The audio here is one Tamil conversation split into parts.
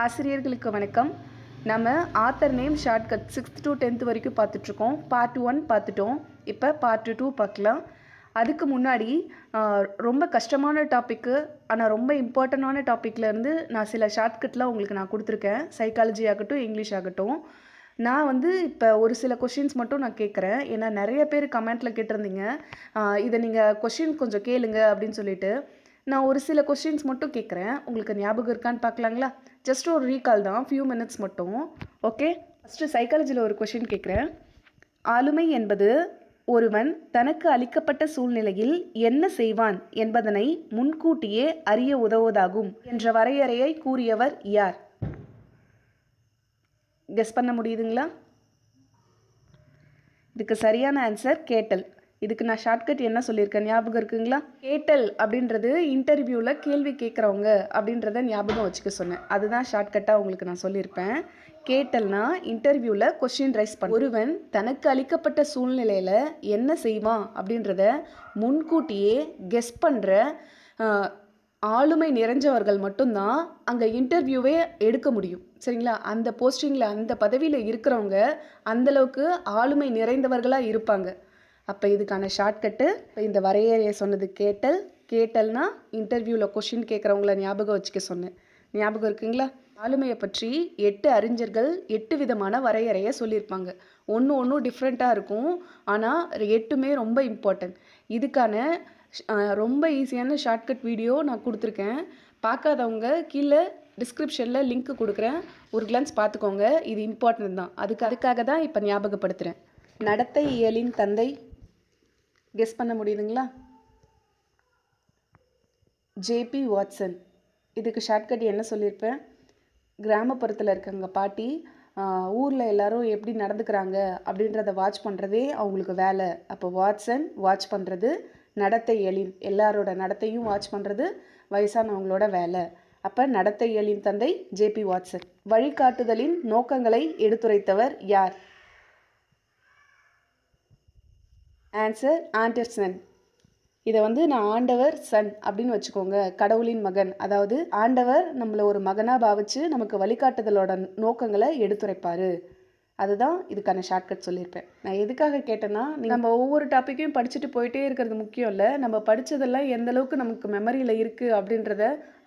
ஆசிரியர்களுக்கு வணக்கம். நம்ம author name shortcut 6th to 10th வரைக்கும் பார்த்துட்ருக்கோம். பார்ட் 1 பார்த்துட்டோம். இப்போ பார்ட் 2 பார்க்கலாம். அதுக்கு முன்னாடி ரொம்ப கஷ்டமான டாப்பிக்கு, ஆனால் ரொம்ப இம்பார்ட்டண்டான டாப்பிக்லேருந்து நான் சில ஷார்ட்கட்லாம் உங்களுக்கு நான் கொடுத்துருக்கேன். சைக்காலஜி ஆகட்டும், இங்கிலீஷ் ஆகட்டும். நான் இப்போ ஒரு சில கொஷின்ஸ் மட்டும் நான் கேட்குறேன். ஏன்னா நிறைய பேர் கமெண்ட்டில் கேட்டிருந்தீங்க, இதை நீங்கள் கொஷின் கொஞ்சம் கேளுங்க அப்படின்னு சொல்லிட்டு. நான் ஒரு சில கொஷின்ஸ் மட்டும் கேட்குறேன். உங்களுக்கு ஞாபகம் இருக்கான்னு பார்க்கலாங்களா? ஜஸ்ட் ஒரு ரீகால் தான், ஃபியூ மினிட்ஸ் மட்டும். ஓகே, ஃபஸ்ட்டு சைக்காலஜியில் ஒரு கொஷின் கேட்குறேன். ஆளுமை என்பது ஒருவன் தனக்கு அளிக்கப்பட்ட சூழ்நிலையில் என்ன செய்வான் என்பதனை முன்கூட்டியே அறிய உதவுவதாகும் என்ற வரையறையை கூறியவர் யார்? கெஸ் பண்ண முடியுதுங்களா? இதுக்கு சரியான ஆன்சர் கேட்டல். இதுக்கு நான் ஷார்ட்கட் என்ன சொல்லியிருக்கேன் ஞாபகம் இருக்குங்களா? கேட்டல் அப்படின்றது இன்டர்வியூவில் கேள்வி கேட்குறவங்க அப்படின்றத ஞாபகம் வச்சுக்க சொன்னேன். அதுதான் ஷார்ட்கட்டாக உங்களுக்கு நான் சொல்லியிருப்பேன். கேட்டல்னா இன்டர்வியூவில் கொஷின் ரைஸ் பண்ண ஒருவன் தனக்கு அளிக்கப்பட்ட சூழ்நிலையில் என்ன செய்வான் அப்படின்றத முன்கூட்டியே கெஸ் பண்ணுற ஆளுமை நிறைஞ்சவர்கள் மட்டும்தான் அங்கே இன்டர்வியூவே எடுக்க முடியும். சரிங்களா? அந்த போஸ்டிங்கில் அந்த பதவியில் இருக்கிறவங்க அந்தளவுக்கு ஆளுமை நிறைந்தவர்களாக இருப்பாங்க. அப்போ இதுக்கான ஷார்ட்கட்டு இந்த வரையறையை சொன்னது கேட்டல். கேட்டல்னா இன்டர்வியூவில் கொஷின் கேட்குறவங்கள ஞாபகம் வச்சுக்க சொன்னேன். ஞாபகம் இருக்குங்களா? ஆளுமையை பற்றி 8 அறிஞர்கள் 8 விதமான வரையறையை சொல்லியிருப்பாங்க. ஒன்று டிஃப்ரெண்ட்டாக இருக்கும், ஆனால் 8மே ரொம்ப இம்பார்ட்டன்ட். இதுக்கான ரொம்ப ஈஸியான ஷார்ட்கட் வீடியோ நான் கொடுத்துருக்கேன். பார்க்காதவங்க கீழே டிஸ்கிரிப்ஷனில் லிங்க் கொடுக்குறேன், ஒரு கிளான்ஸ் பார்த்துக்கோங்க. இது இம்பார்ட்டன்ட் தான். அதுக்காக தான் இப்போ ஞாபகப்படுத்துகிறேன். நடத்தை இயலின் தந்தை கெஸ் பண்ண முடியுதுங்களா? JB Watson. இதுக்கு ஷார்ட்கட் என்ன சொல்லியிருப்பேன்? கிராமப்புறத்தில் இருக்கவங்க பாட்டி ஊரில் எல்லாரும் எப்படி நடந்துக்கிறாங்க அப்படின்றத வாட்ச் பண்ணுறதே அவங்களுக்கு வேலை. அப்போ வாட்சன் வாட்ச் பண்ணுறது, நடத்தை இயலின் எல்லாரோட நடத்தையும் வாட்ச் பண்ணுறது வயசானவங்களோட வேலை. அப்போ நடத்தை இயலின் தந்தை ஜேபி வாட்சன். வழிகாட்டுதலின் நோக்கங்களை எடுத்துரைத்தவர் யார்? Answer Anderson. இதை நான் ஆண்டவர் சன் அப்படின்னு வச்சுக்கோங்க. கடவுளின் மகன், அதாவது ஆண்டவர் நம்மளை ஒரு மகனாக பாவிச்சு நமக்கு வழிகாட்டுதலோட நோக்கங்களை எடுத்துரைப்பார். அதுதான் இதுக்கான ஷார்ட்கட் சொல்லியிருப்பேன். நான் எதுக்காக கேட்டேன்னா, நம்ம ஒவ்வொரு டாப்பிக்கையும் படிச்சுட்டு போயிட்டே இருக்கிறது முக்கியம் இல்லை. நம்ம படித்ததெல்லாம் எந்த அளவுக்கு நமக்கு மெமரியில் இருக்குது அப்படின்றத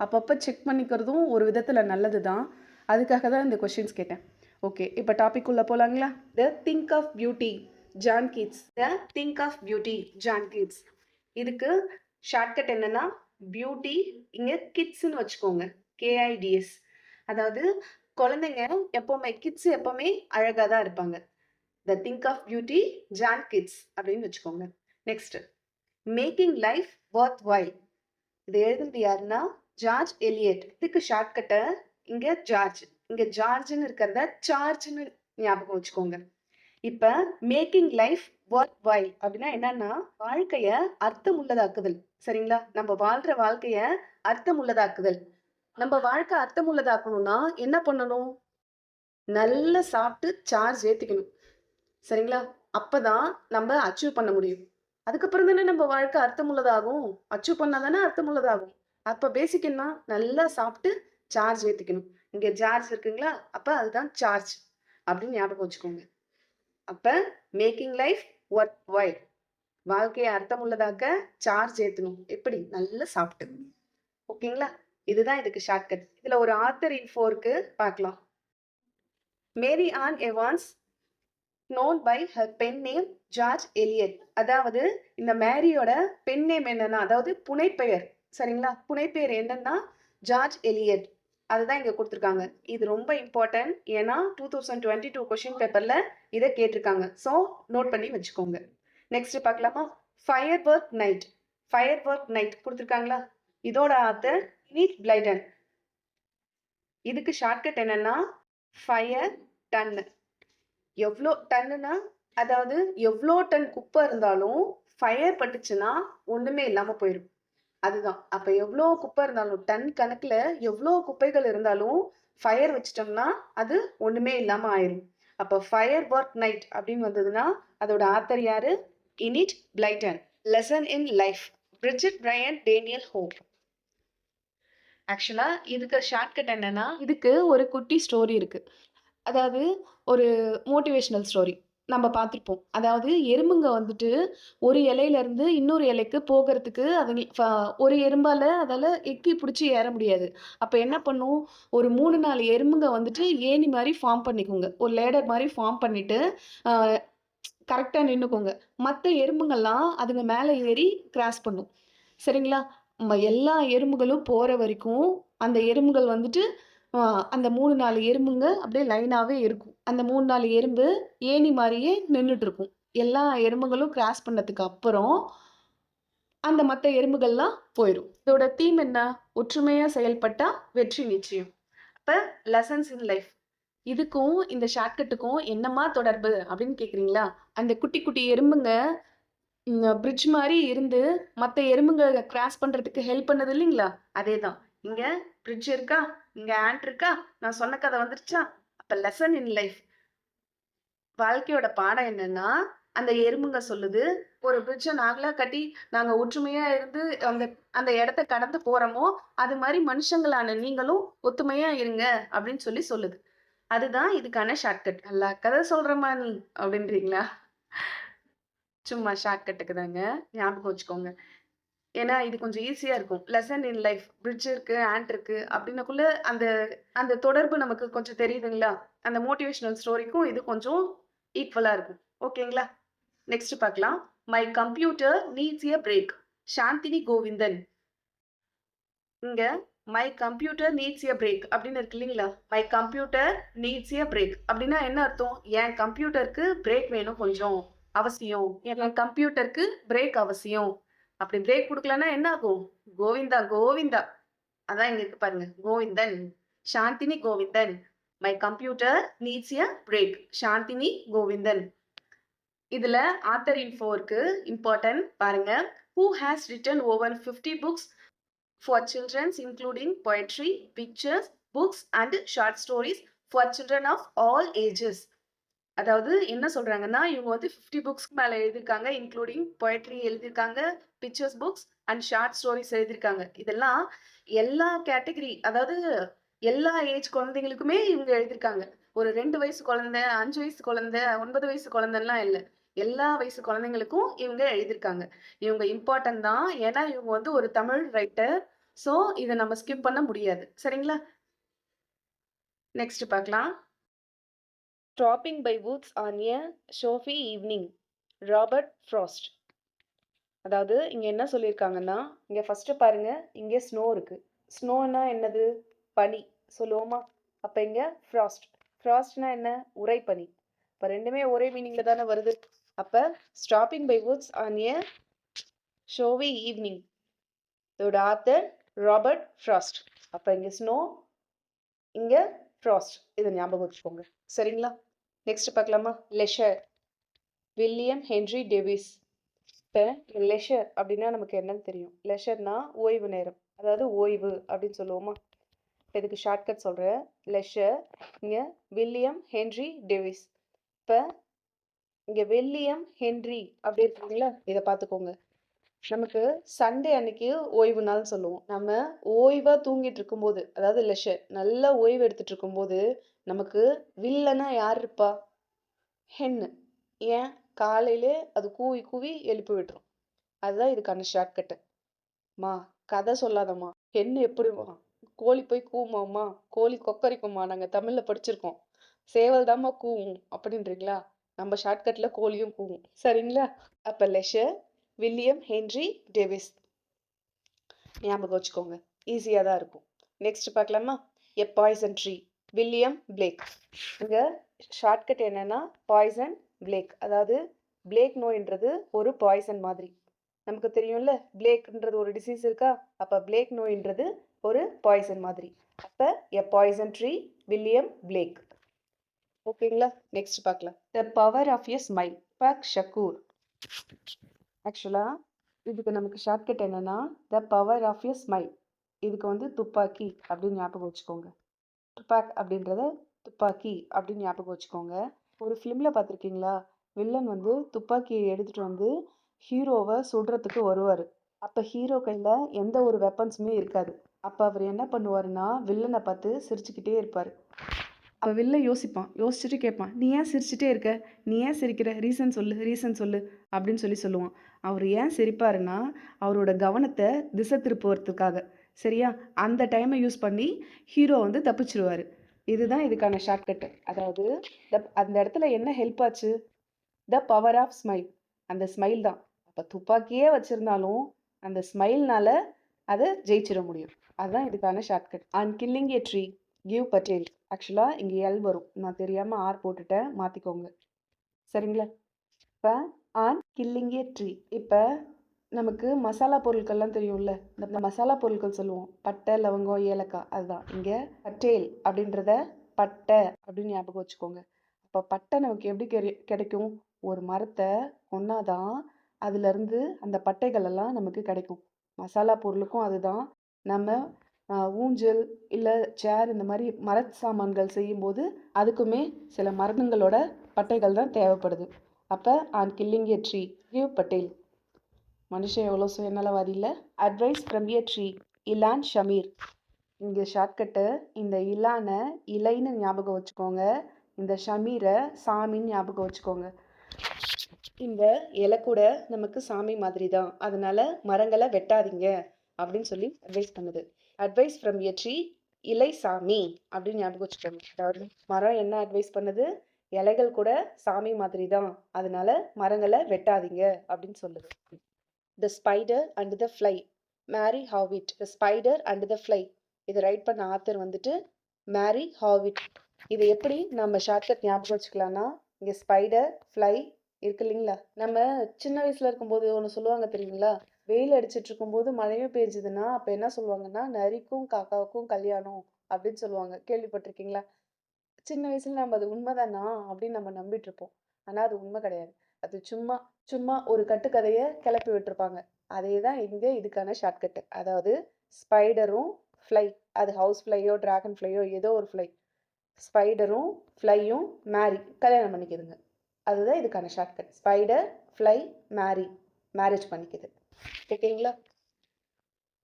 அப்பப்போ செக் பண்ணிக்கிறதும் ஒரு விதத்தில் நல்லது தான். அதுக்காக தான் இந்த கொஷின்ஸ் கேட்டேன். ஓகே, இப்போ டாபிக் உள்ள போகலாங்களா? The thing of beauty, John Keats. The thing of beauty, John Keats. இதுக்கு ஷார்ட்கட் என்னன்னா, பியூட்டி இங்கே கிட்ஸ்ன்னு வச்சுக்கோங்க. KIDS. அதாவது குழந்தைங்க எப்போவுமே, கிட்ஸ் எப்போவுமே அழகாக தான் இருப்பாங்க. The thing of beauty, John Keats அப்படின்னு வச்சுக்கோங்க. Next, making life worthwhile. இது எழுதுனது யாருன்னா ஜார்ஜ் எலியட். இதுக்கு ஷார்ட்கட்டை இங்கே ஜார்ஜ், இங்கே ஜார்ஜ்னு இருக்கிறத சார்ஜ்னு ஞாபகம் வச்சுக்கோங்க. இப்போ மேக்கிங் லைஃப் வொர்த் வைல் அப்படின்னா என்னன்னா, வாழ்க்கையை அர்த்தமுள்ளதாக்குதல். சரிங்களா? நம்ம வாழ்கிற வாழ்க்கையை அர்த்தமுள்ளதாக்குதல். நம்ம வாழ்க்கை அர்த்தமுள்ளதாக்கணும்னா என்ன பண்ணணும்? நல்லா சாப்பிட்டு சார்ஜ் ஏற்றிக்கணும். சரிங்களா? அப்போதான் நம்ம அச்சீவ் பண்ண முடியும். அதுக்கப்புறம் தானே நம்ம வாழ்க்கை அர்த்தமுள்ளதாகும். அச்சீவ் பண்ணால் தானே அர்த்தமுள்ளதாகும். அப்போ பேசிக் என்ன? நல்லா சாப்பிட்டு சார்ஜ் ஏற்றிக்கணும். இங்கே சார்ஜ் இருக்குங்களா? அப்போ அதுதான் சார்ஜ் அப்படின்னு ஞாபகம் வச்சுக்கோங்க. அப்போ மேக்கிங் லைஃப் வொர்த் வைல், வாழ்க்கையை அர்த்தமுள்ளதாக்க சார்ஜ் ஏற்றணும். எப்படி? நல்லா சாப்பிட்டு. ஓகேங்களா? இதுதான் இதுக்கு ஷார்ட்கட். இதில் ஒரு ஆத்தர் இன்ஃபோ இருக்கு, பார்க்கலாம். Mary Ann Evans known by her pen name George Eliot. அதாவது இந்த மேரியோட பென் நேம் என்னன்னா, அதாவது புனைப்பெயர். சரிங்களா? புனைப்பெயர் என்னன்னா ஜார்ஜ் எலியட். அதுதான் இங்கே கொடுத்துருக்காங்க. இது ரொம்ப இம்பார்ட்டன்ட். ஏன்னா 2022 கொஷின் பேப்பரில் இதை கேட்டிருக்காங்க. ஸோ நோட் பண்ணி வச்சுக்கோங்க. நெக்ஸ்ட் பார்க்கலாமா? Fire work night. Fire work night கொடுத்துருக்காங்களா? இதோட ஆத்தர் இனிட் பிளைடன். இதுக்கு ஷார்ட்கட் என்னன்னா ஃபயர் டன். எவ்வளோ டன்னுனா, அதாவது எவ்வளோ டன் குப்பை இருந்தாலும் ஃபயர் பட்டுச்சுன்னா ஒன்றுமே இல்லாமல் போயிடும். அதுதான். அப்போ எவ்வளோ குப்பை இருந்தாலும், டன் கணக்கில் எவ்வளோ குப்பைகள் இருந்தாலும் ஃபயர் வச்சிட்டோம்னா அது ஒன்றுமே இல்லாமல் ஆயிடும். அப்போ ஃபயர் ஒர்க் நைட் அப்படின்னு வந்ததுன்னா அதோட ஆத்தர் யாரு? Enid Blyton. Lesson in life, Bridget Brian Daniel Hope. Actually இதுக்கு ஷார்ட்கட் என்னன்னா, இதுக்கு ஒரு குட்டி ஸ்டோரி இருக்கு. அதாவது ஒரு மோட்டிவேஷனல் ஸ்டோரி. நம்ம பார்த்துருப்போம். அதாவது எறும்புங்க வந்துட்டு ஒரு இலையிலருந்து இன்னொரு இலைக்கு போகறதுக்கு அதுங்க ஒரு எறும்பால அதால எக்கி புடிச்சு ஏற முடியாது. அப்ப என்ன பண்ணும்? ஒரு 3, 4 எறும்புங்க வந்துட்டு ஏணி மாரி ஃபார்ம் பண்ணிக்குங்க. ஒரு லேடர் மாரி ஃபார்ம் பண்ணிட்டு, அ கரெக்ட்டா நின்னுக்குங்க. மத்த எறும்புங்கலாம் அதுங்க மேல ஏறி கிராஸ் பண்ணும். சரிங்களா? எல்லா எறும்புகளும் போற வரைக்கும், அந்த எறும்புகள் வந்துட்டு அ அந்த 3, 4 எறும்புங்க அப்படியே லைனாவே இருக்கும். அந்த 3, 4 எறும்பு ஏணி மாரியே நின்னுட்டுருக்கும். எல்லா எறும்புகளும் கிராஸ் பண்ணதுக்கு அப்புறம், அந்த மத்த எறும்புகள்லாம் போயிரும். இதோட தீம் என்ன? ஒற்றுமையா செயல்பட்டா வெற்றி நிச்சயம். அப்ப லெசன்ஸ் இன் லைஃப். இதுக்கும் இந்த ஷார்ட்கட்டுக்கும் என்னம்மா தொடர்பு அப்படின்னு கேட்குறீங்களா? அந்த குட்டி குட்டி எறும்புங்க பிரிட்ஜ் மாரி இருந்து மத்த எறும்புங்கள கிராஸ் பண்றதுக்கு ஹெல்ப் பண்ணது இல்லைங்களா? அதேதான். இங்க பிரிட்ஜ் இருக்கா? இங்க ஆண்ட் இருக்கா? நான் சொன்ன கதை வந்துருச்சா? அப்ப லெசன் இன் லைஃப். வாழ்க்கையோட பாடம் என்னன்னா, அந்த எறும்புங்க சொல்லுது, ஒரு பிரிட்ஜ நாங்களா கட்டி, நாங்க ஒற்றுமையா இருந்து அந்த அந்த இடத்த கடந்து போறோமோ, அது மாரி மனுஷங்களான நீங்களும் ஒத்துமையா இருங்க அப்படின்னு சொல்லுது. அதுதான் இதுக்கான ஷார்ட்கட். நல்லா கதை சொல்றம்மா நீ அப்படின்றீங்களா? சும்மா ஷார்ட்கட்டுக்கு தாங்க. ஞாபகம் வச்சுக்கோங்க. ஏன்னா இது கொஞ்சம் ஈஸியா இருக்கும். லெசன் இன் லைஃப் பிரிட்ஜ் இருக்கு, ஆண்ட் இருக்கு அப்படின்னக்குள்ள அந்த அந்த தொடர்பு நமக்கு கொஞ்சம் தெரியுதுங்களா? அந்த மோட்டிவேஷனல் ஸ்டோரிக்கும் இது கொஞ்சம் ஈக்குவலா இருக்கும். ஓகேங்களா? நெக்ஸ்ட் பார்க்கலாம். My computer needs a break. Chandini Govindan. இங்க my computer needs a break அப்படின்னு இருக்கு இல்லைங்களா? My computer needs a break அப்படின்னா என்ன அர்த்தம்? என் கம்ப்யூட்டருக்கு பிரேக் வேணும் கொஞ்சம். அவசியம். என் கம்ப்யூட்டருக்கு பிரேக் அவசியம். அப்படி பிரேக் குடுக்கலன்னா என்ன ஆகும்? கோவிந்தா, கோவிந்தா. அதான் இங்க இருக்கு பாருங்க. Govindan. Chandini Govindan. My computer needs a break. Chandini Govindan. இதுல ஆத்தர் இன்ஃபோ இருக்கு. இம்பார்ட்டன்ட் பாருங்க. Who has written over 50 books for children including poetry, pictures, books and short stories for children of all ages. அதாவது என்ன சொல்றாங்கன்னா, இவங்க வந்து 50 புக்ஸ்க்கு மேல எழுதியிருக்காங்க. இன்க்ளூடிங் பொயட்ரி எழுதியிருக்காங்க, pictures books and short stories எழுதியிருக்காங்க. இதெல்லாம் எல்லா கேட்டகரி அதாவது எல்லா ஏஜ் குழந்தைங்களுக்குமே இவங்க எழுதியிருக்காங்க. ஒரு 2 வயசு குழந்தை, 5 வயசு குழந்தை, 9 வயசு குழந்தைலாம் இல்ல. எல்லா வயசு குழந்தைங்களுக்கும் இவங்க எழுதியிருக்காங்க. இவங்க இம்பார்ட்டன்ட் தான். ஏன்னா இவங்க வந்து ஒரு தமிழ் ரைட்டர். ஸோ இத நம்ம ஸ்கிப் பண்ண முடியாது. சரிங்களா? நெக்ஸ்ட் பார்க்கலாம். Stopping by woods on a snowy evening. Robert Frost. அதாவது இங்க என்ன சொல்லியிருக்காங்கன்னா, இங்க ஃபர்ஸ்ட் பாருங்க, இங்க ஸ்னோ இருக்கு. ஸ்னோன்னா என்னது? பனி சொல்லுவோமா? அப்ப இங்க ஃப்ராஸ்ட். ஃப்ராஸ்ட்னா என்ன? உறைபனி. இப்ப ரெண்டுமே ஒரே மீனிங்ல தானே வருது. அப்ப stopping by woods on a snowy evening. இதோட ஆத்தர் ராபர்ட் ஃப்ராஸ்ட். அப்ப இங்க ஸ்னோ, இங்க ஃப்ராஸ்ட். இதை ஞாபகம் வச்சுக்கோங்க. சரிங்களா? நெக்ஸ்ட் பார்க்கலாமா? லெஷர். William Henry Davis. இப்போ லெஷர் அப்படின்னா நமக்கு என்னன்னு தெரியும். லெஷர்னா ஓய்வு நேரம், அதாவது ஓய்வு அப்படின்னு சொல்லுவோமா? இப்போ இதுக்கு ஷார்ட்கட் சொல்கிறேன். லெஷர். இங்கே வில்லியம் ஹென்றி டேவிஸ். இப்போ இங்கே வில்லியம் ஹென்றி அப்படி இருக்குங்களா? இதை பார்த்துக்கோங்க. நமக்கு சண்டே அன்னைக்கு ஓய்வு நாள் சொல்லுவோம். நம்ம ஓய்வாக தூங்கிட்டு இருக்கும்போது, அதாவது லெஷர் நல்லா ஓய்வு எடுத்துட்டு இருக்கும்போது நமக்கு வில்லனா யார் இருப்பா? ஹென்னு. ஏன்? காலையிலே அது கூவி கூவி எழுப்பி விட்டுரும். அதுதான் இதுக்கான ஷார்ட்கட்டு. மா கதை சொல்லாதம்மா. ஹென்னு எப்படிமா? கோழி போய் கூவுமாம்மா? கோழி கொக்கரிக்குமா? நாங்கள் தமிழில் படிச்சிருக்கோம். சேவல் தாம்மா கூவும் அப்படின்றீங்களா? நம்ம ஷார்ட்கட்டில் கோழியும் கூவும். சரிங்களா? அப்போ லெஷர் வில்லியம் ஹென்றி டேவிஸ். ஞாபகம் வச்சுக்கோங்க. ஈஸியாக தான் இருக்கும். நெக்ஸ்ட் பார்க்கலாமா? எ பாய்சன் ட்ரீ. William plague. இங்கே ஷார்ட்கட் என்னன்னா பாய்சன் பிளேக். அதாவது பிளேக் நோயின்றது ஒரு பாய்சன் மாதிரி. நமக்கு தெரியும்ல, பிளேக்ன்றது ஒரு டிசீஸ் இருக்கா? அப்போ பிளேக் நோயின்றது ஒரு பாய்சன் மாதிரி. அப்போ a poison tree William Blake. ஓகேங்களா? நெக்ஸ்ட் பார்க்கலாம். The power of a smile. Pac Shakur. ஆக்சுவலாக இதுக்கு நமக்கு ஷார்ட்கட் என்னன்னா the power of a smile. இதுக்கு வந்து துப்பாக்கி அப்படின்னு ஞாபகம் வச்சுக்கோங்க. டுபாக் அப்படின்றத துப்பாக்கி அப்படின்னு ஞாபகம் வச்சுக்கோங்க. ஒரு ஃபிலிமில் பார்த்துருக்கீங்களா? வில்லன் வந்து துப்பாக்கியை எடுத்துகிட்டு வந்து ஹீரோவை சுடுறதுக்கு வருவார். அப்போ ஹீரோ கையில் எந்த ஒரு வெப்பன்ஸுமே இருக்காது. அப்போ அவர் என்ன பண்ணுவாருன்னா வில்லனை பார்த்து சிரிச்சுக்கிட்டே இருப்பார். அப்போ வில்லன் யோசிப்பான், யோசிச்சுட்டு கேட்பான், நீ ஏன் சிரிச்சுட்டே இருக்க, நீ ஏன் சிரிக்கிற, ரீசன் சொல்லு, ரீசன் சொல்லு அப்படின்னு சொல்லுவான். அவர் ஏன் சிரிப்பாருன்னா அவரோட கவனத்தை திசை திருப்புறதுக்காக. சரியா? அந்த டைமை யூஸ் பண்ணி ஹீரோ வந்து தப்பிச்சிருவாரு. இதுதான் இதுக்கான ஷார்ட்கட்டு. அதாவது அந்த இடத்துல என்ன ஹெல்ப் ஆச்சு? The power of smile. அந்த ஸ்மைல் தான். அப்போ துப்பாக்கியே வச்சிருந்தாலும் அந்த ஸ்மைல்னால அதை ஜெயிச்சிட முடியும். அதுதான் இதுக்கான shortcut. And killing a tree Gieve Patel. ஆக்சுவலாக இங்கே எல் வரும், நான் தெரியாமல் ஆர் போட்டுட்டேன், மாற்றிக்கோங்க. சரிங்களா? இப்போ ஆன் கில்லிங் ஏ ட்ரீ. இப்போ நமக்கு மசாலா பொருட்கள்லாம் தெரியும்ல, இந்த மசாலா பொருட்கள் சொல்லுவோம், பட்டை, லவங்கம், ஏலக்காய். அதுதான் இங்கே பட்டேல் அப்படின்றத பட்டை அப்படின்னு ஞாபகம் வச்சுக்கோங்க. அப்போ பட்டை நமக்கு எப்படி கிடைக்கும்? ஒரு மரத்தை கொன்னாதான் அதுலேருந்து அந்த பட்டைகள் எல்லாம் நமக்கு கிடைக்கும். மசாலா பொருளுக்கும் அதுதான். நம்ம ஊஞ்சல் இல்லை சேர் இந்த மாதிரி மர சாமான்கள் செய்யும்போது அதுக்குமே சில மருந்துங்களோட பட்டைகள் தான் தேவைப்படுது. அப்போ on killing a tree Gieve Patel. மனுஷன் எவ்வளோ சுயநலவாதி இல்லை? Advice from a tree Ilan Shamir. இங்கே ஷார்ட்கட்டு, இந்த இலானை இலைன்னு ஞாபகம் வச்சுக்கோங்க, இந்த ஷமீரை சாமின்னு ஞாபகம் வச்சுக்கோங்க. இந்த இலை கூட நமக்கு சாமி மாதிரி தான், அதனால மரங்களை வெட்டாதீங்க அப்படின்னு சொல்லி அட்வைஸ் பண்ணுது. அட்வைஸ் ஃப்ரம் ஏ ட்ரீ இலை சாமி அப்படின்னு ஞாபகம் வச்சுக்கோங்க. அதாவது மரம் என்ன அட்வைஸ் பண்ணுது? இலைகள் கூட சாமி மாதிரி தான், அதனால மரங்களை வெட்டாதீங்க அப்படின்னு சொல்லுது. The spider and the fly Mary Howitt. The spider and the fly, இதை ரைட் பண்ண ஆத்தர் வந்துட்டு மேரி ஹாவிட். இதை எப்படி நம்ம ஷார்ட்கட் ஞாபகம் வச்சுக்கலாம்னா, இங்கே ஸ்பைடர், ஃப்ளை இருக்கு இல்லைங்களா? நம்ம சின்ன வயசுல இருக்கும்போது ஒன்று சொல்லுவாங்க தெரியுங்களா? வெயில் அடிச்சிட்டு இருக்கும்போது மழையும் பெஞ்சுதுன்னா அப்போ என்ன சொல்லுவாங்கன்னா, நரிக்கும் காக்காவுக்கும் கல்யாணம் அப்படின்னு சொல்லுவாங்க. கேள்விப்பட்டிருக்கீங்களா? சின்ன வயசுல நம்ம அது உண்மைதானா அப்படின்னு நம்ம நம்பிட்டு இருப்போம். ஆனால் அது உண்மை கிடையாது. அது சும்மா சும்மா ஒரு கட்டுக்கதையை கிளப்பி விட்டுருப்பாங்க. அதே தான் இங்கே இதுக்கான ஷார்ட்கட்டு. அதாவது ஸ்பைடரும் ஃப்ளை, அது ஹவுஸ் ஃப்ளையோ டிராகன் ஃப்ளையோ ஏதோ ஒரு ஃப்ளை, ஸ்பைடரும் ஃப்ளையும் மேரி கல்யாணம் பண்ணிக்குதுங்க. அதுதான் இதுக்கான ஷார்ட்கட். ஸ்பைடர், ஃப்ளை, மேரி மேரேஜ் பண்ணிக்குது. ஓகேங்களா?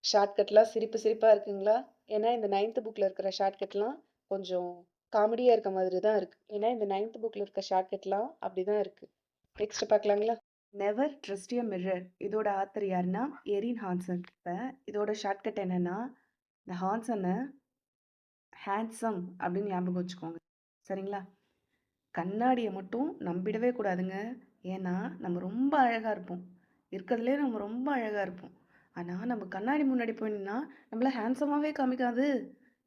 ஷார்ட்கட்லாம் சிரிப்பாக இருக்குங்களா? ஏன்னா இந்த 9th புக்கில் இருக்கிற ஷார்ட்கட்லாம் கொஞ்சம் காமெடியாக இருக்க மாதிரி தான் இருக்குது. ஏன்னா இந்த 9th புக்கில் இருக்க ஷார்ட்கட்லாம் அப்படி தான் இருக்குது. நெக்ஸ்ட் பார்க்கலாங்களா? Never trust a mirror. இதோட ஆத்தர் யாருன்னா எரின் ஹான்சன். இப்போ இதோட ஷார்ட்கட் என்னன்னா, இந்த ஹான்சனை ஹேண்ட்ஸம் அப்படின்னு ஞாபகம் வச்சுக்கோங்க. சரிங்களா? கண்ணாடியை மட்டும் நம்பிடவே கூடாதுங்க. ஏன்னா நம்ம ரொம்ப அழகாக இருப்போம், இருக்கிறதுலே நம்ம ரொம்ப அழகாக இருப்போம். ஆனால் நம்ம கண்ணாடி முன்னாடி போய் நின்னா நம்மள ஹேண்ட்ஸமாகவே காமிக்காது.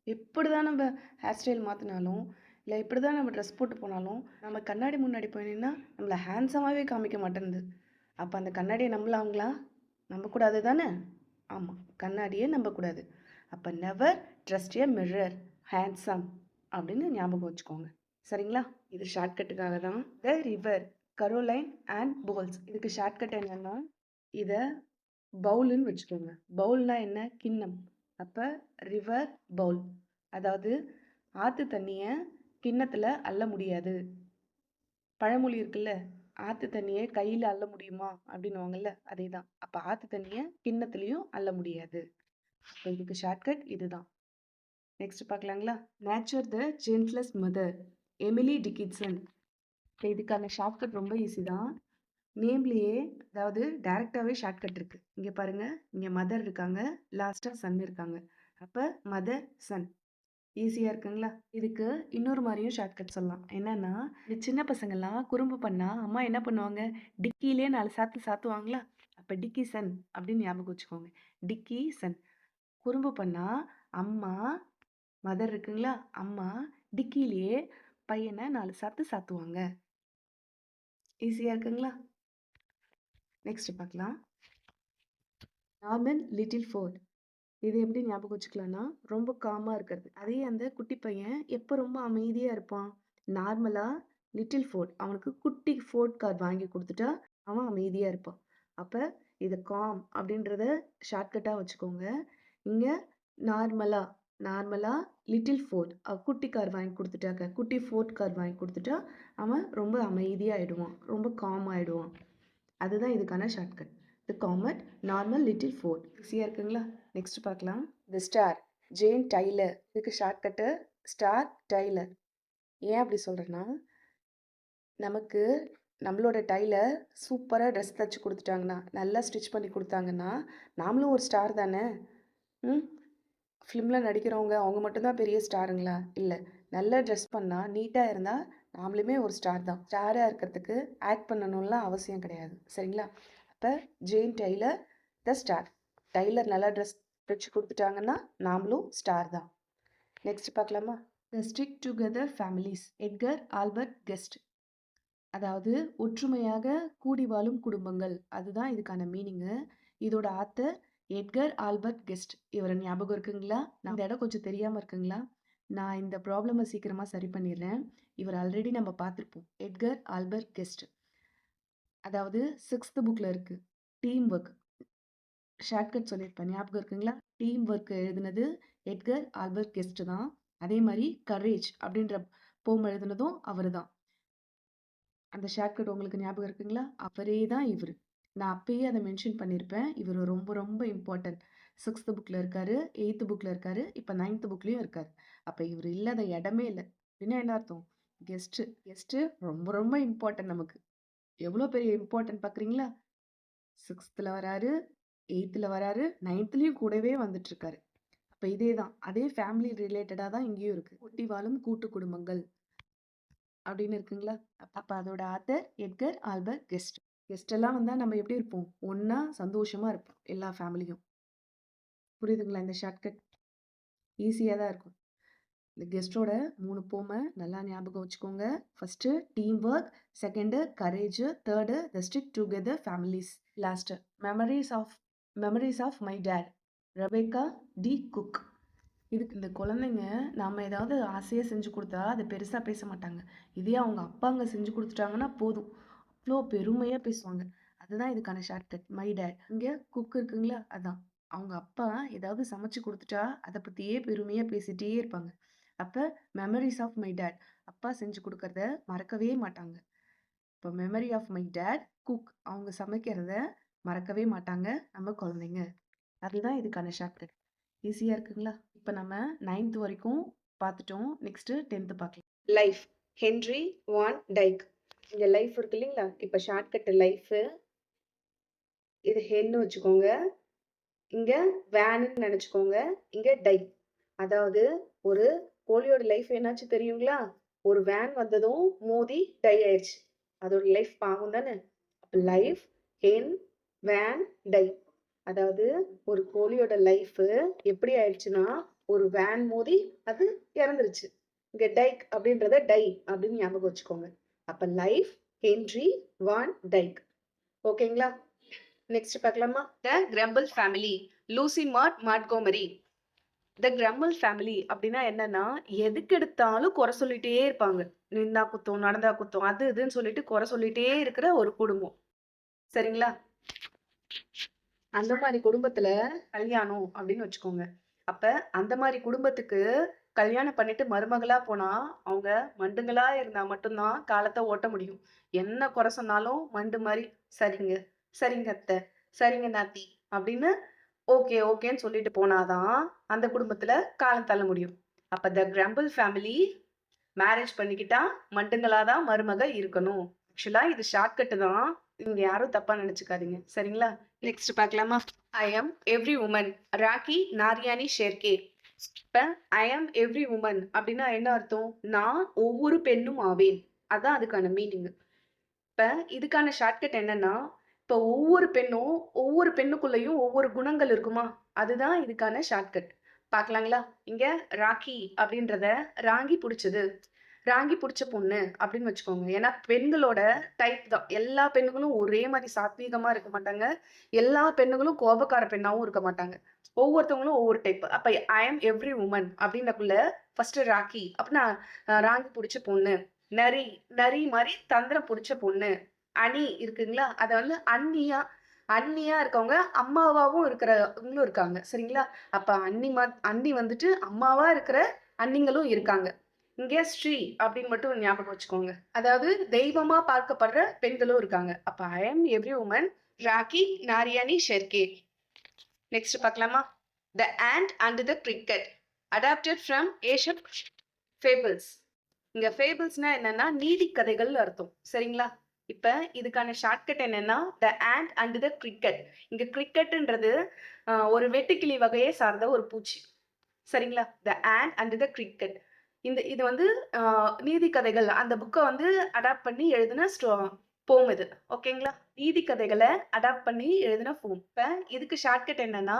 எப்படி தான் நம்ம ஹேர் ஸ்டைல் மாற்றினாலும் இல்லை எப்படி தான் நம்ம ட்ரெஸ் போட்டு போனாலும் நம்ம கண்ணாடி முன்னாடி போய் நின்னா நம்மளை ஹேண்ட்ஸமாகவே காமிக்க மாட்டேங்குது. அப்போ அந்த கண்ணாடியை நம்பலாங்களா? நம்பக்கூடாது தானே? ஆமாம், கண்ணாடியே நம்பக்கூடாது. அப்போ never trust a mirror, handsome அப்படின்னு ஞாபகம் வச்சுக்கோங்க. சரிங்களா? இது ஷார்ட்கட்டுக்காக தான். The river, Caroline Ann Bowles. இதுக்கு ஷார்ட்கட் என்னன்னா, இதை பவுலுன்னு வச்சுக்கோங்க. பவுல்னா என்ன? கிண்ணம். அப்போ ரிவர் பவுல். அதாவது ஆற்று தண்ணியை கிண்ணத்தில் அள்ள முடியாது. பழமொழி இருக்குல்ல, ஆற்று தண்ணியை கையில் அள்ள முடியுமா அப்படின்னுவாங்கல்ல, அதே தான். அப்போ ஆற்று தண்ணியை கிண்ணத்துலேயும் அள்ள முடியாது. இப்போ இதுக்கு ஷார்ட்கட் இதுதான். நெக்ஸ்ட் பார்க்கலாங்களா? Nature the gentlest mother, Emily Dickinson. இப்போ இதுக்கான ஷார்ட்கட் ரொம்ப ஈஸி தான். நேம்லேயே, அதாவது டைரெக்டாகவே ஷார்ட்கட் இருக்குது. இங்கே பாருங்கள், இங்கே மதர் இருக்காங்க, லாஸ்ட்டாக சன் இருக்காங்க. அப்போ மதர் சன் ஈஸியாக இருக்குங்களா? இதுக்கு இன்னொரு மாதிரியும் ஷார்ட்கட் சொல்லலாம். என்னன்னா, இந்த சின்ன பசங்கள்லாம் குறும்பு பண்ணால் அம்மா என்ன பண்ணுவாங்க? டிக்கிலே 4 சாத்து சாத்துவாங்களா? அப்போ டிக்கி சன் அப்படின்னு ஞாபகம் வச்சுக்கோங்க. டிக்கி சன். குறும்பு பண்ணால் அம்மா, மதர் இருக்குங்களா, அம்மா டிக்கிலேயே பையனை 4 சாத்து சாத்துவாங்க. ஈஸியாக இருக்குங்களா? நெக்ஸ்ட் பார்க்கலாம். Norman Littleford. இது எப்படி ஞாபகம் வச்சுக்கலாம்னா, ரொம்ப காமாக இருக்கிறது. அதே அந்த குட்டி பையன் எப்போ ரொம்ப அமைதியாக இருப்பான்? நார்மலாக லிட்டில் ஃபோர்ட் அவனுக்கு குட்டி ஃபோர்ட் கார் வாங்கி கொடுத்துட்டா அவன் அமைதியாக இருப்பான். அப்போ இது காம் அப்படின்றத ஷார்ட்கட்டாக வச்சுக்கோங்க. இங்கே நார்மலாக லிட்டில் ஃபோர்ட் குட்டி கார் வாங்கி கொடுத்துட்டாக்க, குட்டி ஃபோர்ட் கார் வாங்கி கொடுத்துட்டா அவன் ரொம்ப அமைதியாகிடுவான், ரொம்ப காம் ஆகிடுவான். அதுதான் இதுக்கான ஷார்ட்கட். தி காமட் நார்மல் லிட்டில் ஃபோர்ட். ஈஸியாக இருக்குங்களா? நெக்ஸ்ட் பார்க்கலாம். தி ஸ்டார் ஜேன் டைலர். இதுக்கு ஷார்ட்கட்டு ஸ்டார் டைலர். ஏன் அப்படி சொல்கிறேன்னா, நமக்கு நம்மளோட டைலர் சூப்பராக ட்ரெஸ் தைச்சி கொடுத்துட்டாங்கன்னா, நல்லா ஸ்டிச் பண்ணி கொடுத்தாங்கன்னா, நாமளும் ஒரு ஸ்டார் தானே. ஃபிலிமில் நடிக்கிறவங்க அவங்க மட்டும்தான் பெரிய ஸ்டாருங்களா? இல்லை, நல்லா ட்ரெஸ் பண்ணால் நீட்டாக இருந்தால் நாமளுமே ஒரு ஸ்டார் தான். ஸ்டாராக இருக்கிறதுக்கு ஆக்ட் பண்ணணும்லாம் அவசியம் கிடையாது, சரிங்களா? அப்போ Jane Taylor the star. Tailor நல்லா ட்ரெஸ் தைச்சி கொடுத்துட்டாங்கன்னா நாமளும் ஸ்டார் தான். நெக்ஸ்ட் பார்க்கலாமா? The stick together families. Edgar Albert Guest. அதாவது ஒற்றுமையாக கூடி வாழும் குடும்பங்கள், அதுதான் இதுக்கான மீனிங்கு. இதோட ஆத்தர் எட்கர் ஆல்பர்ட் கெஸ்ட். இவரை ஞாபகம் இருக்குங்களா? இந்த இடம் கொஞ்சம் தெரியாமல் இருக்குங்களா? நான் இந்த ப்ராப்ளமை சீக்கிரமாக சரி பண்ணிடுறேன். இவர் ஆல்ரெடி நம்ம பார்த்துருப்போம், எட்கர் ஆல்பர்ட் கெஸ்ட். அதாவது 6th புக்கில் இருக்குது. டீம் ஒர்க் ஷார்ட்கட் சொல்லியிருப்பேன், ஞாபகம் இருக்குங்களா? டீம் ஒர்க் எழுதுனது எட்கர் ஆல்பர்ட் கெஸ்ட் தான். அதே மாதிரி கரேஜ் அப்படின்ற போம் எழுதுனதும் அவர் தான். அந்த ஷார்ட்கட் உங்களுக்கு ஞாபகம் இருக்குங்களா? அவரே தான் இவர். நான் அப்பயே அதை மென்ஷன் பண்ணியிருப்பேன். இவர் ரொம்ப ரொம்ப இம்பார்ட்டன்ட். 6th புக்கில் இருக்காரு, 8th புக்கில் இருக்காரு, இப்போ 9th புக்லேயும் இருக்காரு. அப்போ இவர் இல்லாத இடமே இல்லை. அப்படின்னா என்ன அர்த்தம்? கெஸ்ட்டு ரொம்ப ரொம்ப இம்பார்ட்டன்ட் நமக்கு. எவ்வளோ பெரிய இம்பார்ட்டன்ட் பார்க்குறீங்களா? 6th வராரு, 8th வராரு, 9th கூடவே வந்துட்டு இருக்காரு. அப்போ இதே தான், அதே ஃபேமிலி ரிலேட்டடாக தான் இங்கேயும் இருக்குது. ஒட்டி வாழும் கூட்டு குடும்பங்கள் அப்படின்னு இருக்குங்களா? அப்போ அதோட author Edgar Albert guest. Guest எல்லாம் வந்தால் நம்ம எப்படி இருப்போம்? ஒன்றா சந்தோஷமாக இருப்போம், எல்லா ஃபேமிலியும். புரியுதுங்களா? இந்த ஷார்ட்கட் ஈஸியாக தான் இருக்கும். இந்த கெஸ்ட்டோட 3 போமை நல்லா ஞாபகம் வச்சுக்கோங்க. First team work, second courage, third the stick together families, last memories of my dad, Rebecca D cook. இதுக்கு இந்த குழந்தைங்க நாம் ஏதாவது ஆசையாக செஞ்சு கொடுத்தா அதை பெருசாக பேச மாட்டாங்க. இதே அவங்க அப்பாங்க செஞ்சு கொடுத்துட்டாங்கன்னா போதும், அவ்வளோ பெருமையாக பேசுவாங்க. அதுதான் இதுக்கான ஷார்ட்கட், மை டேட். இங்கே குக் இருக்குங்களா, அதான் அவங்க அப்பா ஏதாவது சமைச்சு கொடுத்துட்டா அதை பற்றியே பெருமையாக பேசிகிட்டே இருப்பாங்க. அப்போ மெமரிஸ் ஆஃப் மை டேட், அப்பா செஞ்சு கொடுக்கறத மறக்கவே மாட்டாங்க. இப்போ memory of my dad cook, அவங்க சமைக்கிறத மறக்கவே மாட்டாங்க நம்ம குழந்தைங்க. அதுதான் இதுக்கான ஷார்ட்கட். ஈஸியாக இருக்குங்களா? இப்போ நம்ம 9th வரைக்கும் பார்த்துட்டோம். நெக்ஸ்ட்டு 10th பார்க்கலாம். லைஃப் ஹென்ரி வான் டைக். இங்கே லைஃப் இருக்கு இல்லைங்களா? இப்போ ஷார்ட்கட்டு லைஃபு, இது ஹென்னு வச்சுக்கோங்க, இங்கே வேனுன்னு நினச்சிக்கோங்க, இங்கே டைக். அதாவது ஒரு கோழியோட லைஃப் என்னாச்சு தெரியுங்களா? ஒரு வேன் வந்ததும் மோதி டை ஆயிடுச்சு. அதோட லைஃப் பாவம் தானே. அப்போ லைஃப் ஹென் வேன் டை. அதாவது ஒரு கோழியோட லைஃப் எப்படி ஆயிடுச்சுன்னா, ஒரு வேன் மோதி அது இறந்துருச்சு. இங்க டைக் அப்படின்றத டை அப்படின்னு ஞாபகம் வச்சுக்கோங்க. அப்ப லைஃப் ஹென்ரி வான் டைக். ஓகேங்களா? நெக்ஸ்ட் பார்க்கலாமா? த கிரம்பிள் ஃபேமிலி, லூசி மாட்கோமரி. த கிரம்பிள் ஃபேமிலி அப்படின்னா என்னன்னா, எதுக்கு எடுத்தாலும் குறை சொல்லிட்டே இருப்பாங்க. நின்னா குத்தம், நடந்தா குத்தம், அது இதுன்னு சொல்லிட்டு குறை சொல்லிட்டே இருக்கிற ஒரு குடும்பம், சரிங்களா? அந்த மாதிரி குடும்பத்துல கல்யாணம் அப்படின்னு வச்சுக்கோங்க. அப்ப அந்த மாதிரி குடும்பத்துக்கு கல்யாணம் பண்ணிட்டு மருமகளா போனா அவங்க மண்டுங்களா இருந்தா மட்டும்தான் காலத்தை ஓட்ட முடியும். என்ன குறை சொன்னாலும் மண்டு மாதிரி சரிங்க, சரிங்க அத்தை, சரிங்க நாத்தி அப்படின்னு ஓகே ஓகேன்னு சொல்லிட்டு போனாதான் அந்த குடும்பத்துல காலம் தள்ள முடியும். அப்ப த கிரம்பிள் ஃபேமிலி மேரேஜ் பண்ணிக்கிட்டா மண்டுங்களாதான் மருமக இருக்கணும். ஆக்சுவலா இது ஷார்ட்கட்டு தான், இங்க யாரும் தப்பா நினைச்சுக்காதீங்க, சரிங்களா? நெக்ஸ்ட் பார்க்கலாமா? I am every woman, Rakhi Nariani Shirke. இப்ப ஐ எம் எவ்ரி உமன் அப்படின்னா என்ன அர்த்தம்? நான் ஒவ்வொரு பெண்ணும் ஆவேன், அதான் அதுக்கான மீனிங். இப்ப இதுக்கான ஷார்ட்கட் என்னன்னா, இப்ப ஒவ்வொரு பெண்ணுக்குள்ளேயும் ஒவ்வொரு குணங்கள் இருக்குமா, அதுதான் இதுக்கான ஷார்ட்கட். பார்க்கலாங்களா? இங்க ராக்கி அப்படின்றத ராங்கி பிடிச்சது, ராங்கி பிடிச்ச பொண்ணு அப்படின்னு வச்சுக்கோங்க. ஏன்னா பெண்களோட டைப் தான், எல்லா பெண்களும் ஒரே மாதிரி சாத்வீகமா இருக்க மாட்டாங்க, எல்லா பெண்களும் கோபக்கார பெண்ணாவும் இருக்க மாட்டாங்க. ஒவ்வொருத்தவங்களும் ஒவ்வொரு டைப். அப்ப ஐ எம் எவ்ரி உமன் அப்படின்னக்குள்ள ஃபர்ஸ்ட் ராக்கி அப்படின்னா ராங்கி பிடிச்ச பொண்ணு. நரி, நரி மாதிரி தந்திரம் பிடிச்ச பொண்ணு. அணி இருக்குங்களா, அதை வந்து அண்ணியா இருக்கவங்க அம்மாவாவும் இருக்கிறவங்களும் இருக்காங்க, சரிங்களா? அப்ப அண்ணி வந்துட்டு அம்மாவா இருக்கிற அண்ணிங்களும் இருக்காங்க. இங்கே ஸ்ரீ அப்படின்னு மட்டும் ஞாபகம் வச்சுக்கோங்க, அதாவது தெய்வமா பார்க்கப்படுற பெண்களும் இருக்காங்க. அப்ப I am every woman, Rakhi Nariani Shirke. Next பார்க்கலாமா? The ant and the cricket adapted from Aesop fables. இங்க ஃபேபிள்ஸ்னா என்னன்னா நீதி கதைகள் அர்த்தம். சரிங்களா? இப்ப இதுக்கான ஷார்ட்கட் என்னன்னா த ant and the cricket. இங்க கிரிக்கெட்ன்றது ஒரு வெட்டுக்கிளி வகையை சார்ந்த ஒரு பூச்சி. சரிங்களா? த ant and the cricket. இது வந்து நீதி கதைகள் அந்த புக்கை வந்து அடாப்ட் பண்ணி எழுதின போம் இது. ஓகேங்களா? நீதி கதைகளை அடாப்ட் பண்ணி எழுதின போம். இப்போ இதுக்கு ஷார்ட்கட் என்னன்னா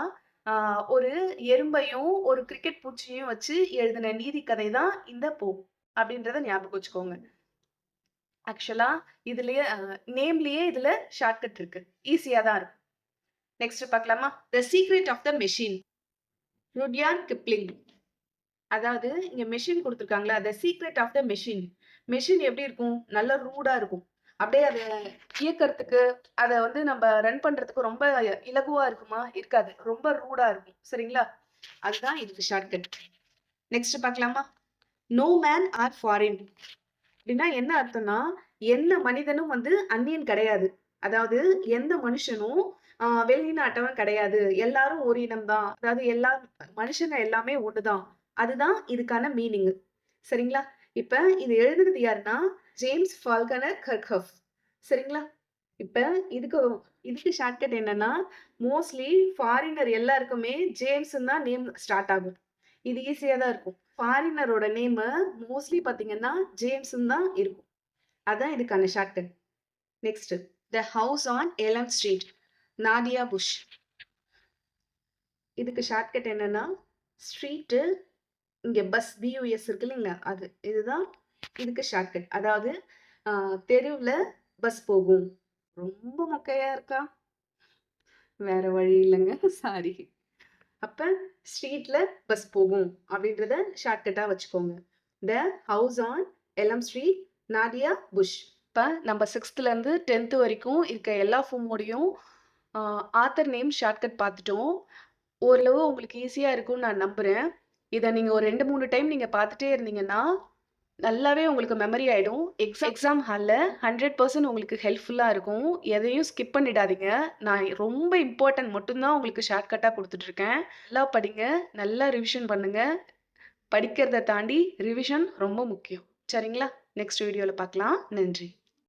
ஒரு எறும்பையும் ஒரு கிரிக்கெட் பூச்சியும் வச்சு எழுதின நீதி கதை தான் இந்த போம் அப்படின்றத ஞாபகம் வச்சுக்கோங்க. ஆக்சுவலா இதுலயே நேம்லயே இதுல ஷார்ட்கட் இருக்கு. ஈஸியா தான் இருக்கும். நெக்ஸ்ட் பார்க்கலாமா? The secret of the machine, Rudyard Kipling. அதாவது இங்க மெஷின் கொடுத்துருக்காங்களா, the secret of the machine. Machine எப்படி இருக்கும்? நல்ல ரூடா இருக்கும். அப்படியே அதை இயக்கிறதுக்கு அதை வந்து நம்ம ரன் பண்றதுக்கு ரொம்ப இலகுவா இருக்குமா? இருக்காது, ரொம்ப ரூடா இருக்கும். சரிங்களா? அதுதான் இதுக்கு ஷார்ட்கட். நெக்ஸ்ட் பார்க்கலாமா? நோ மேன் ஆர் ஃபாரின் அப்படின்னா என்ன அர்த்தம்னா எந்த மனிதனும் வந்து அந்நியன் கிடையாது. அதாவது எந்த மனுஷனும் வெளிநாட்டவன் கிடையாது, எல்லாரும் ஒரு இனம் தான். அதாவது எல்லா மனுஷங்க எல்லாமே ஒண்ணுதான். அதுதான் இதுக்கான மீனிங். சரிங்களா? இப்ப இது எழுதுனது யாருன்னா ஜேம்ஸ் ஃபால்கனர் கர்க்ஹஃப். சரிங்களா? இப்ப இதுக்கு ஷார்ட்கட் என்னன்னா மோஸ்ட்லி ஃபாரினர் எல்லாருக்குமே ஜேம்ஸ் தான் நேம் ஸ்டார்ட் ஆகும். இது ஈஸியா தான் இருக்கும். ஃபாரினரோட நேம் மோஸ்ட்லி பாத்தீங்கன்னா ஜேம்ஸ் தான் இருக்கும். அதான் இதுக்கான shortcut. Next, the house on Elm Street, Nadia Bush. இதுக்கு ஷார்ட்கட் என்னன்னா ஸ்ட்ரீட், இங்க பஸ் பியூஎஸ் இருக்கு இல்லைங்களா, அது இதுதான் இதுக்கு ஷார்ட்கட். அதாவது தெருவுல பஸ் போகும். ரொம்ப மொக்கையா இருக்கா? வேற வழி இல்லைங்க, சாரி. அப்ப ஸ்ட்ரீட்ல பஸ் போகும் அப்படின்றத ஷார்ட்கட்டா வச்சுக்கோங்க. The house on Elm Street, Nadia Bush. இப்போ நம்ம 6th-லேருந்து 10th வரைக்கும் இருக்க எல்லா ஃபோமோடையும் ஆத்தர் நேம் ஷார்ட்கட் பார்த்துட்டோம். ஓரளவு உங்களுக்கு ஈஸியாக இருக்கும்னு நான் நம்புகிறேன். இதை நீங்கள் ஒரு 2-3 டைம் நீங்கள் பார்த்துட்டே இருந்தீங்கன்னா நல்லாவே உங்களுக்கு மெமரி ஆகிடும். எக்ஸாம் ஹாலில் 100% உங்களுக்கு ஹெல்ப்ஃபுல்லாக இருக்கும். எதையும் ஸ்கிப் பண்ணிடாதீங்க. நான் ரொம்ப இம்பார்ட்டன்ட் மட்டும்தான் உங்களுக்கு ஷார்ட்கட்டாக கொடுத்துட்ருக்கேன். நல்லா படிங்க, நல்லா ரிவிஷன் பண்ணுங்கள். படிக்கிறத தாண்டி ரிவிஷன் ரொம்ப முக்கியம். சரிங்களா? நெக்ஸ்ட் வீடியோவில் பார்க்கலாம். நன்றி.